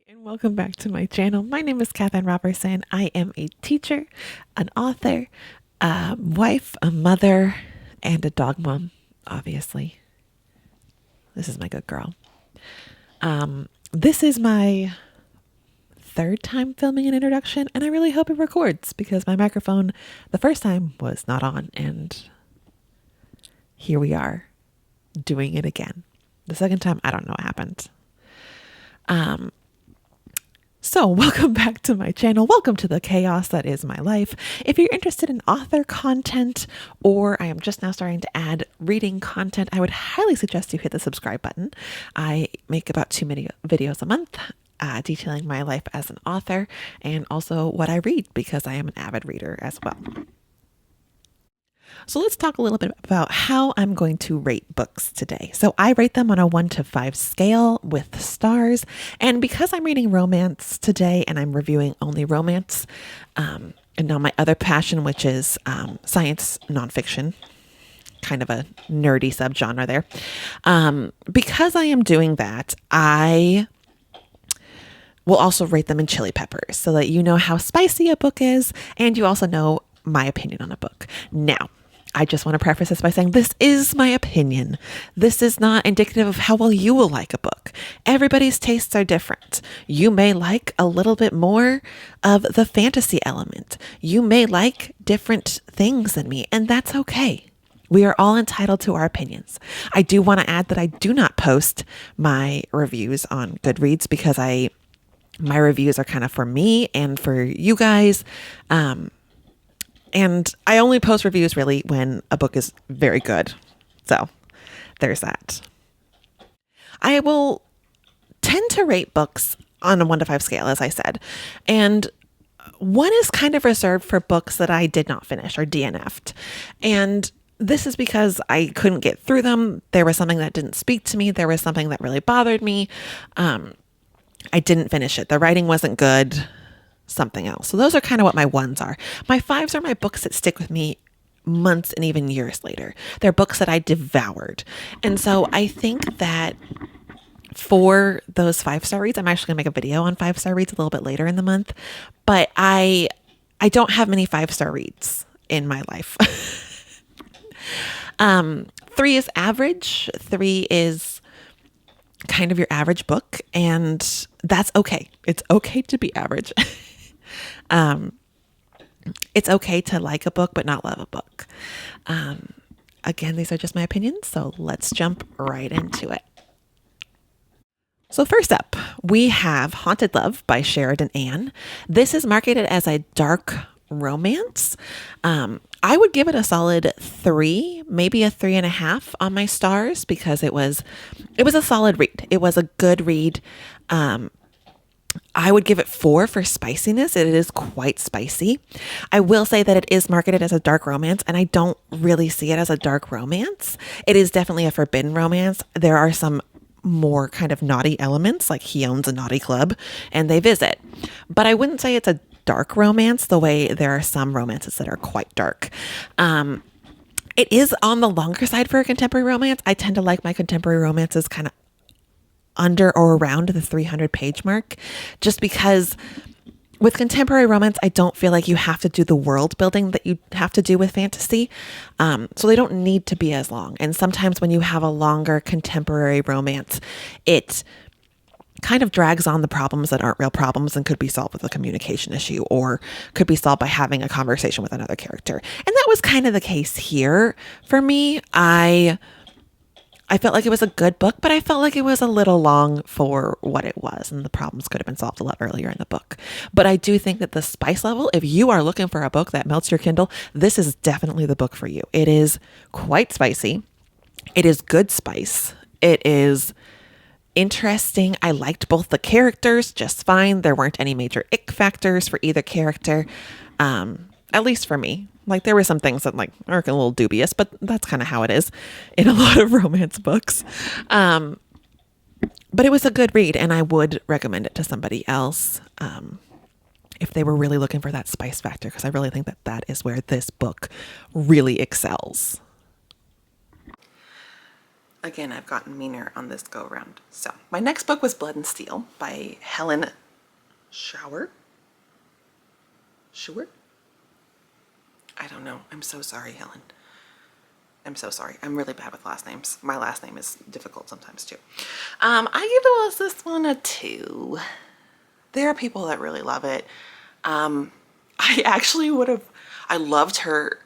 And welcome back to my channel. My name is Katherine Robertson. I am a teacher, an author, a wife, a mother, and a dog mom, obviously. This is my good girl. This is my third time filming an introduction, and I really hope it records because my microphone the first time was not on, and here we are doing it again. The second time, I don't know what happened. So welcome back to my channel. Welcome to the chaos that is my life. If you're interested in author content, or I am just now starting to add reading content, I would highly suggest you hit the subscribe button. I make about 2 videos a month detailing my life as an author and also what I read because I am an avid reader as well. So let's talk a little bit about how I'm going to rate books today. So I rate them on a 1 to 5 scale with stars. And because I'm reading romance today and I'm reviewing only romance, and now my other passion, which is science nonfiction, kind of a nerdy subgenre there. Because I am doing that, I will also rate them in chili peppers so that you know how spicy a book is and you also know my opinion on a book. Now, I just want to preface this by saying this is my opinion. This is not indicative of how well you will like a book. Everybody's tastes are different. You may like a little bit more of the fantasy element. You may like different things than me, and that's okay. We are all entitled to our opinions. I do want to add that I do not post my reviews on Goodreads because my reviews are kind of for me and for you guys. And I only post reviews really when a book is very good. So there's that. I will tend to rate books on a 1 to 5 scale, as I said. And 1 is kind of reserved for books that I did not finish or DNF'd. And this is because I couldn't get through them. There was something that didn't speak to me. There was something that really bothered me. I didn't finish it. The writing wasn't good. Something else. So those are kind of what my 1s are. My 5s are my books that stick with me months and even years later. They're books that I devoured. And so I think that for those 5-star reads, I'm actually going to make a video on 5-star reads a little bit later in the month, but I don't have many 5-star reads in my life. 3 is average. 3 is kind of your average book, and that's okay. It's okay to be average. It's okay to like a book but not love a book. Again, these are just my opinions, so let's jump right into it. So first up, we have Haunted Love by Sheridan Ann. This is marketed as a dark romance. I would give it a solid 3, maybe a 3.5 on my stars because it was a solid read. It was a good read. I would give it 4 for spiciness. It is quite spicy. I will say that it is marketed as a dark romance, and I don't really see it as a dark romance. It is definitely a forbidden romance. There are some more kind of naughty elements, like he owns a naughty club and they visit. But I wouldn't say it's a dark romance the way there are some romances that are quite dark. It is on the longer side for a contemporary romance. I tend to like my contemporary romances kind of under or around the 300-page mark, just because with contemporary romance, I don't feel like you have to do the world building that you have to do with fantasy. So they don't need to be as long. And sometimes when you have a longer contemporary romance, it kind of drags on the problems that aren't real problems and could be solved with a communication issue or could be solved by having a conversation with another character. And that was kind of the case here for me. I felt like it was a good book, but I felt like it was a little long for what it was, and the problems could have been solved a lot earlier in the book. But I do think that the spice level, if you are looking for a book that melts your Kindle, this is definitely the book for you. It is quite spicy. It is good spice. It is interesting. I liked both the characters just fine. There weren't any major ick factors for either character, at least for me. Like there were some things that like are a little dubious, but that's kind of how it is in a lot of romance books. But it was a good read, and I would recommend it to somebody else if they were really looking for that spice factor, because I really think that that is where this book really excels. Again, I've gotten meaner on this go around. So my next book was Blood and Steel by Helen Schauer. I don't know. I'm so sorry, Helen. I'm so sorry. I'm really bad with last names. My last name is difficult sometimes too. I give this one a 2. There are people that really love it. I actually I loved her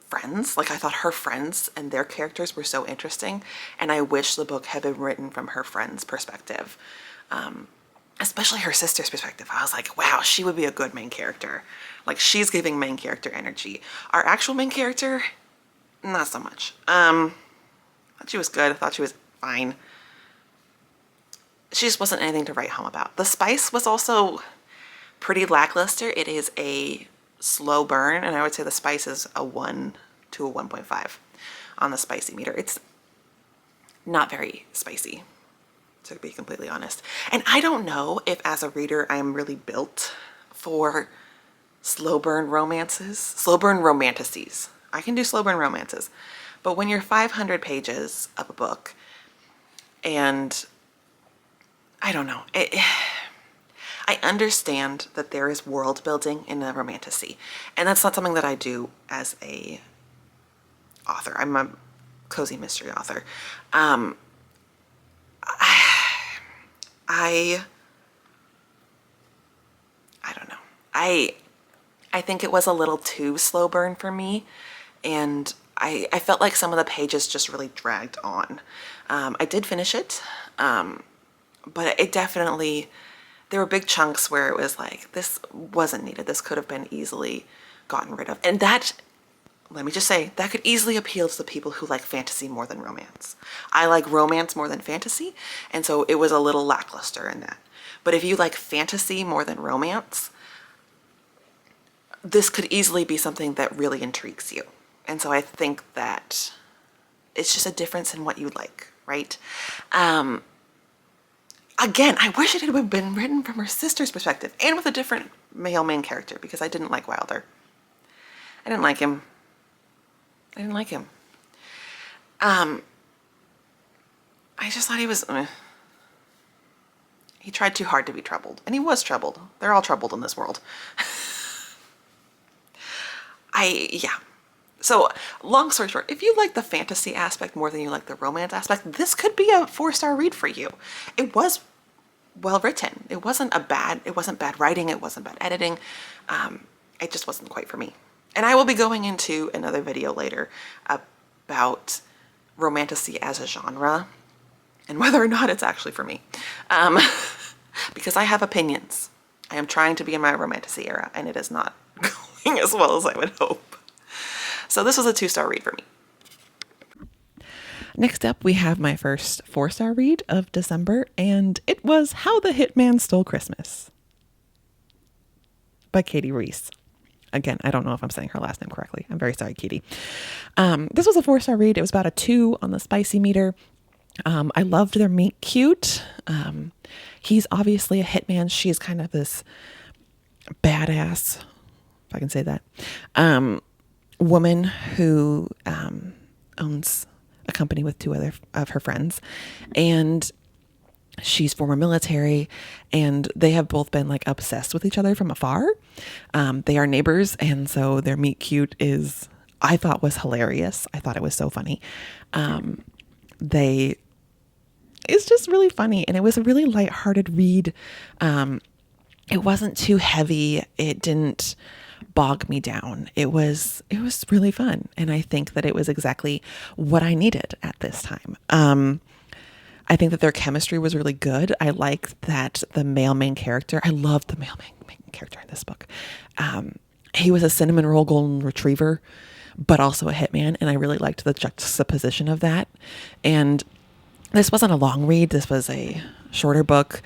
friends. Like, I thought her friends and their characters were so interesting, and I wish the book had been written from her friend's perspective. Especially her sister's perspective. I was like, wow, she would be a good main character. Like, she's giving main character energy. Our actual main character, not so much. I thought she was good. I thought she was fine. She just wasn't anything to write home about. The spice was also pretty lackluster. It is a slow burn, and I would say the spice is a 1 to a 1.5 on the spicy meter. It's not very spicy, to be completely honest. And I don't know if as a reader I'm really built for slow burn romances, slow burn romanticises. I can do slow burn romances, but when you're 500 pages of a book, and I don't know, I understand that there is world building in a romantasy, and that's not something that I do as a author. I'm a cozy mystery author. I don't know. I think it was a little too slow burn for me, and I felt like some of the pages just really dragged on. I did finish it, but it definitely, there were big chunks where it was like, this wasn't needed. This could have been easily gotten rid of. And that, let me just say, that could easily appeal to the people who like fantasy more than romance. I like romance more than fantasy, and so it was a little lackluster in that. But if you like fantasy more than romance, this could easily be something that really intrigues you. And so I think that it's just a difference in what you like, right? Again, I wish it had been written from her sister's perspective and with a different male main character, because I didn't like Wilder. I didn't like him. I just thought he was, he tried too hard to be troubled, and he was troubled. They're all troubled in this world. Yeah. So, long story short, if you like the fantasy aspect more than you like the romance aspect, this could be a 4-star read for you. It was well written. It wasn't bad writing. It wasn't bad editing. It just wasn't quite for me. And I will be going into another video later about romantasy as a genre and whether or not it's actually for me. Because I have opinions. I am trying to be in my romantasy era, and it is not going as well as I would hope. So this was a 2-star read for me. Next up, we have my first 4-star read of December, and it was How the Hitman Stole Christmas by Katie Reese. Again, I don't know if I'm saying her last name correctly. I'm very sorry, Katie. This was a 4-star read. It was about a 2 on the spicy meter. I loved their meet cute. He's obviously a hitman. She's kind of this badass, if I can say that, woman who owns a company with 2 other of her friends, and she's former military, and they have both been like obsessed with each other from afar. They are neighbors, and so their meet cute I thought was hilarious. I thought it was so funny. It's just really funny, and it was a really lighthearted read. It wasn't too heavy. It didn't bog me down. It was really fun, and I think that it was exactly what I needed at this time. I think that their chemistry was really good. I liked that the male main character, I loved the male main character in this book. He was a cinnamon roll golden retriever, but also a hitman, and I really liked the juxtaposition of that. And this wasn't a long read. This was a shorter book.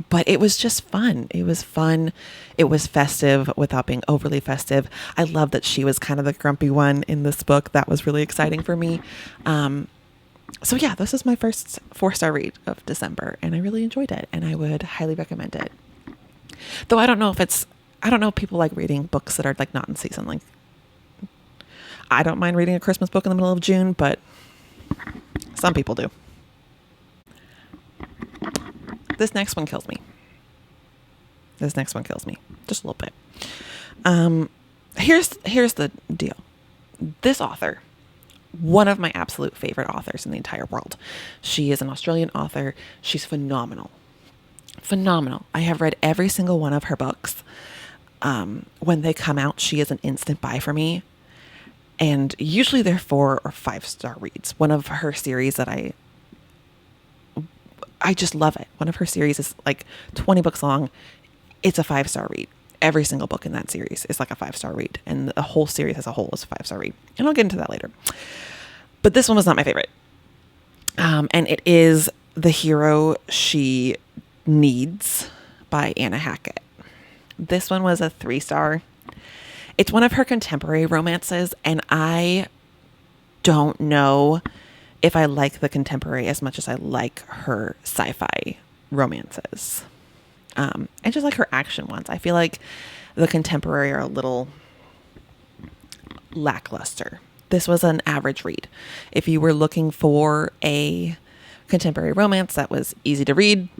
But it was just fun. It was fun. It was festive without being overly festive. I love that she was kind of the grumpy one in this book. That was really exciting for me. So yeah, this is my first 4-star read of December, and I really enjoyed it, and I would highly recommend it. Though I don't know if people like reading books that are like not in season. Like, I don't mind reading a Christmas book in the middle of June, but Some people do. This next one kills me. Just a little bit. Here's the deal. This author, one of my absolute favorite authors in the entire world. She is an Australian author. She's phenomenal. Phenomenal. I have read every single one of her books. When they come out, she is an instant buy for me. And usually they're 4 or 5 star reads. One of her series that I just love it. One of her series is like 20 books long. It's a 5-star read. Every single book in that series is like a 5-star read. And the whole series as a whole is a 5-star read. And I'll get into that later. But this one was not my favorite. And it is The Hero She Needs by Anna Hackett. This one was a 3-star. It's one of her contemporary romances, and I don't know if I like the contemporary as much as I like her sci-fi romances. And just like her action ones. I feel like the contemporary are a little lackluster. This was an average read. If you were looking for a contemporary romance that was easy to read,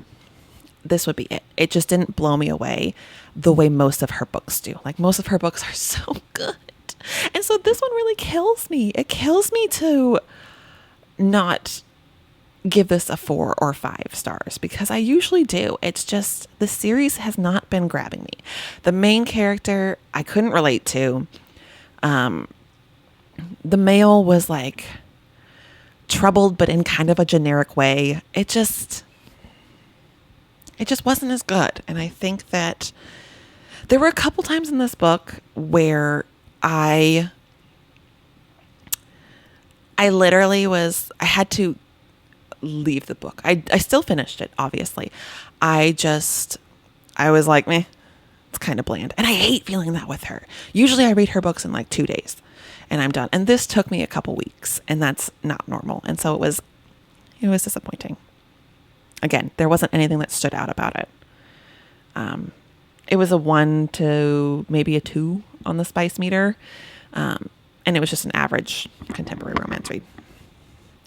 this would be it. It just didn't blow me away the way most of her books do. Like, most of her books are so good. And so this one really kills me. It kills me to not give this a 4 or 5 stars, because I usually do. It's just the series has not been grabbing me. The main character I couldn't relate to. The male was like troubled, but in kind of a generic way. It just wasn't as good. And I think that there were a couple times in this book where I literally I had to leave the book. I still finished it, obviously. I was like, meh, it's kind of bland. And I hate feeling that with her. Usually I read her books in like 2 days and I'm done. And this took me a couple weeks, and that's not normal. And so it was disappointing. Again, there wasn't anything that stood out about it. It was a 1 to maybe a 2 on the spice meter. And it was just an average contemporary romance read.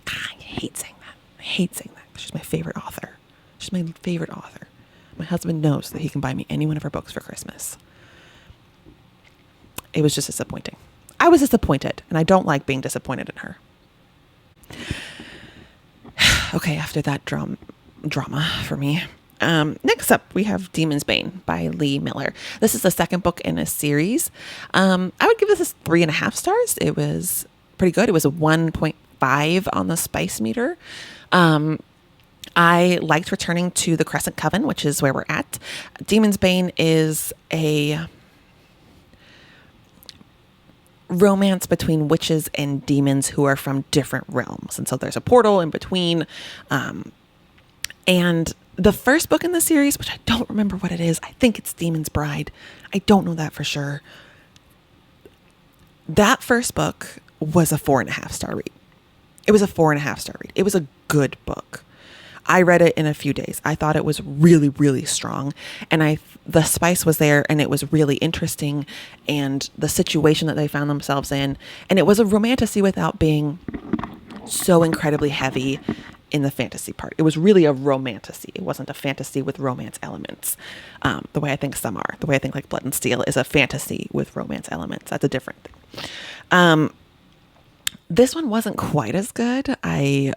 I hate saying that. She's my favorite author. My husband knows that he can buy me any one of her books for Christmas. It was just disappointing. I was disappointed, and I don't like being disappointed in her. Okay, after that drama for me. Next up, we have Demon's Bane by Lee Miller. This is the second book in a series. I would give this 3.5 stars. It was pretty good. It was a 1.5 on the spice meter. I liked returning to the Crescent Coven, which is where we're at. Demon's Bane is a romance between witches and demons who are from different realms. And so there's a portal in between. And the first book in the series, which I don't remember what it is, I think it's Demon's Bride. I don't know that for sure. That first book was a 4.5 star read. It was a 4.5 star read. It was a good book. I read it in a few days. I thought it was really, really strong. And the spice was there, and it was really interesting, and the situation that they found themselves in. And it was a romantasy without being so incredibly heavy in the fantasy part. It was really a romantasy. It wasn't a fantasy with romance elements. The way I think some are. The way I think like Blood and Steel is a fantasy with romance elements. That's a different thing. This one wasn't quite as good. I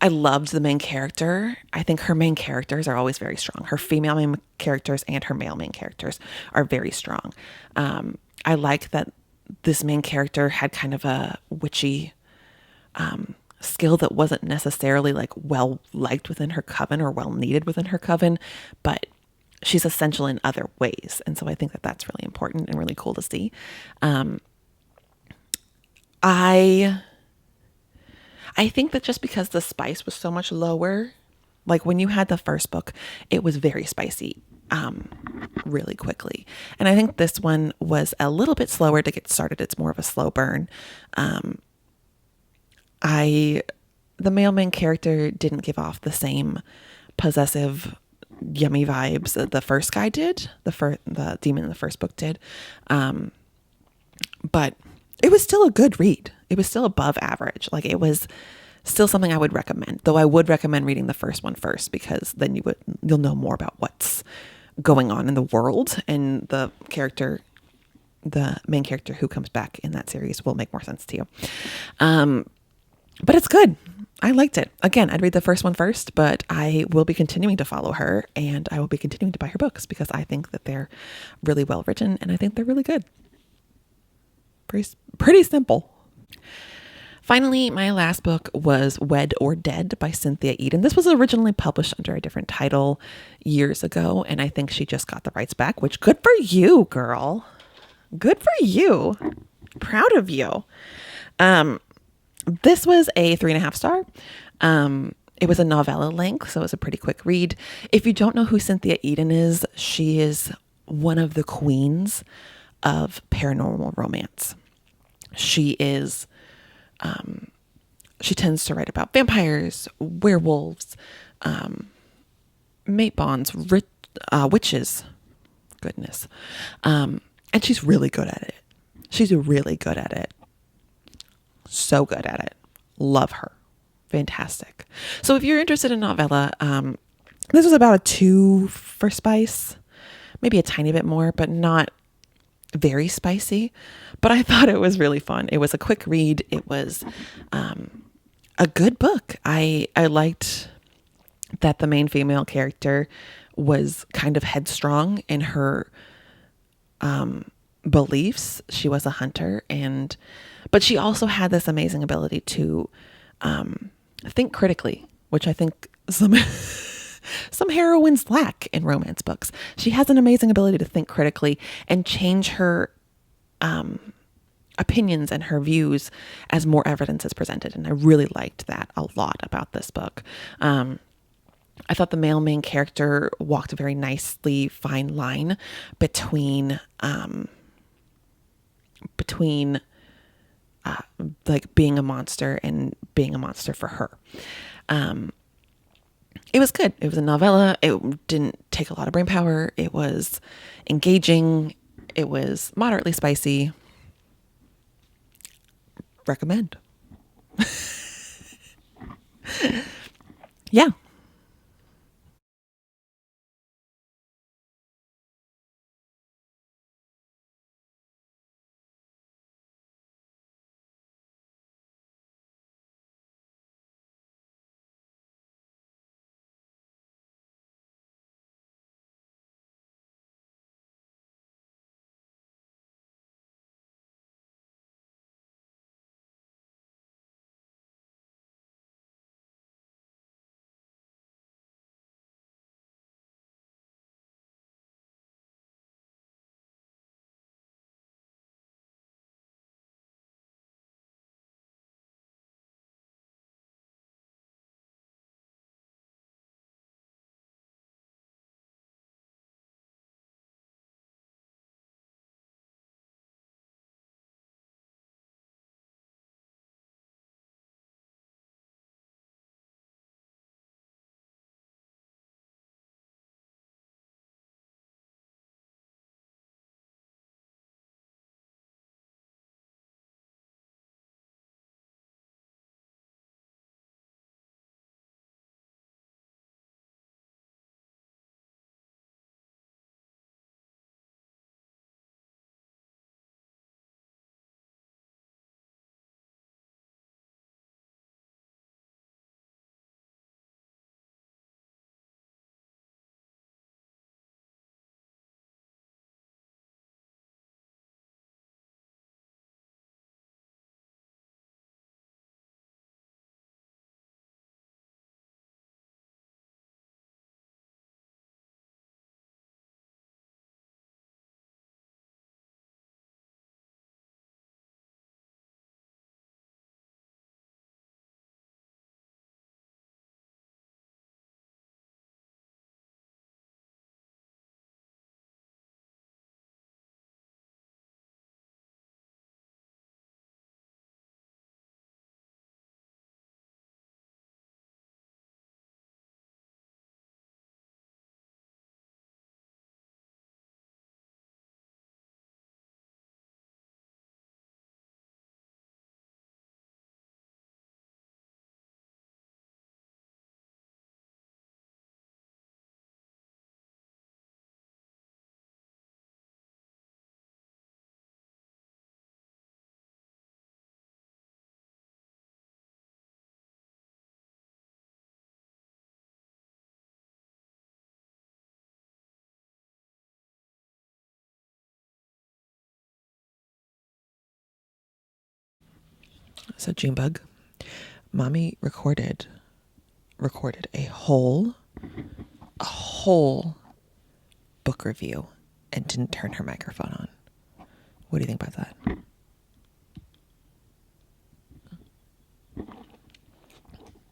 loved the main character. I think her main characters are always very strong. Her female main characters and her male main characters are very strong. I like that this main character had kind of a witchy skill that wasn't necessarily like well liked within her coven or well needed within her coven, but she's essential in other ways. And so I think that that's really important and really cool to see. I think that just because the spice was so much lower, like when you had the first book, it was very spicy really quickly. And I think this one was a little bit slower to get started. It's more of a slow burn. The male main character didn't give off the same possessive, yummy vibes that the first guy did. The demon in the first book did. But it was still a good read. It was still above average. Like it was still something I would recommend, though I would recommend reading the first one first, because then you'll know more about what's going on in the world, and the main character who comes back in that series will make more sense to you. But it's good. I liked it. Again, I'd read the first one first, but I will be continuing to follow her, and I will be continuing to buy her books because I think that they're really well written and I think they're really good. Pretty simple. Finally, my last book was Wed or Dead by Cynthia Eden. This was originally published under a different title years ago, and I think she just got the rights back, which good for you, girl. Good for you. Proud of you. This was a 3.5 star. It was a novella length, so it was a pretty quick read. If you don't know who Cynthia Eden is, she is one of the queens of paranormal romance. She tends to write about vampires, werewolves, mate bonds, witches. Goodness. And she's really good at it. She's really good at it. So good at it. Love her. Fantastic. So if you're interested in novella, this was about a 2 for spice, maybe a tiny bit more, but not very spicy. But I thought it was really fun. It was a quick read. It was a good book. I liked that the main female character was kind of headstrong in her beliefs. She was a hunter, but she also had this amazing ability to think critically, which I think some heroines lack in romance books. She has an amazing ability to think critically and change her opinions and her views as more evidence is presented. And I really liked that a lot about this book. I thought the male main character walked a very nicely fine line between like being a monster and being a monster for her. It was good. It was a novella. It didn't take a lot of brain power. It was engaging. It was moderately spicy. Recommend. Yeah. So Junebug, mommy recorded a whole book review and didn't turn her microphone on. What do you think about that?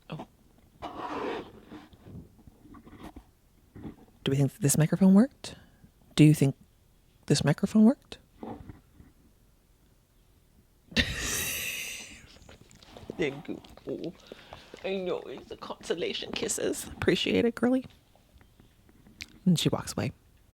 Oh. Do we think that this microphone worked? Do you think this microphone worked? Thank you. Oh, I know it's the consolation kisses. Appreciate it, girly. And she walks away.